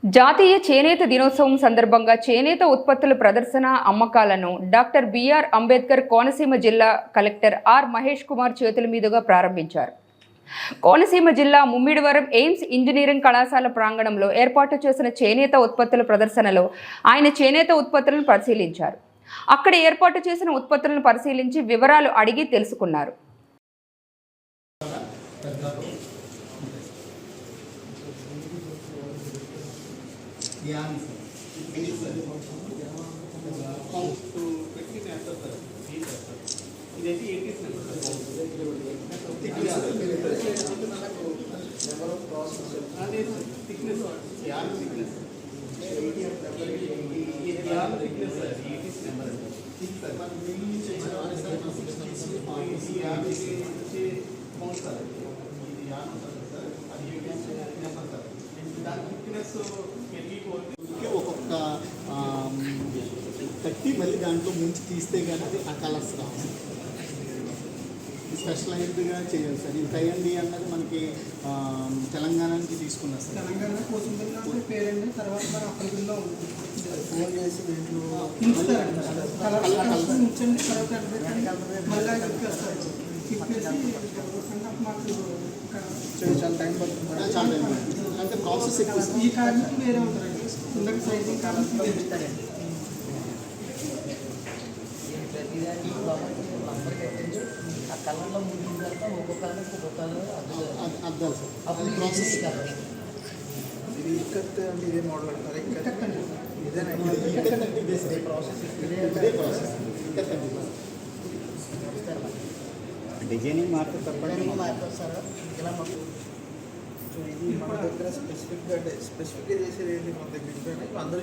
జాతీయ చేనేత దినోత్సవం సందర్భంగా చేనేత ఉత్పత్తుల ప్రదర్శన అమ్మకాలను డాక్టర్ బిఆర్ అంబేద్కర్ కోనసీమ జిల్లా కలెక్టర్ ఆర్ మహేష్ కుమార్ చేతుల మీదుగా ప్రారంభించారు. కోనసీమ జిల్లా ముమ్మిడివరం ఎయిమ్స్ ఇంజనీరింగ్ కళాశాల ప్రాంగణంలో ఏర్పాటు చేసిన చేనేత ఉత్పత్తుల ప్రదర్శనలో ఆయన చేనేత ఉత్పత్తులను పరిశీలించారు. అక్కడ ఏర్పాటు చేసిన ఉత్పత్తులను పరిశీలించి వివరాలు అడిగి తెలుసుకున్నారు. ఒక్కొక్క కట్టి మళ్ళీ దాంట్లో ముంచి తీస్తే కానీ ఆ కలర్స్ రావు. స్పెషలైజ్డ్గా చేయాలి సార్. ఇది టైండి అన్నది మనకి తెలంగాణ నుంచి తీసుకున్నారు సార్. తెలంగాణ కోసం పేరండి. తర్వాత మన అప్పటిలో ఫోన్ చేసి దీంట్లో చాలా టైం పడుతుంది. చాలా టైం పడుతుంది అంటే ప్రాసెస్ ఎక్కువ. ఈ కార్డుకి వేరే ఉంటారండి. ఇందాక సైజింగ్ కార్డుకి వేస్తారండి. ఆ కలర్లో ముందు తర్వాత ఒక్కొక్క అర్థాలు సార్. అప్పుడు ప్రాసెస్ కాదు. ఇది ఇక్కత్ అంటే ఇదే మోడల్ అంటారు. ఇక్కత్ అండి ఇదేనా? ఇదే సార్. ప్రాసెస్ ఇదే ప్రాసెస్. డిజైనింగ్ మార్పు తప్పని మారుతుంది సార్. ఇలా మాకు ఇది మన దగ్గర స్పెసిఫిక్గా చేసేది ఏంటి మన దగ్గర అందరూ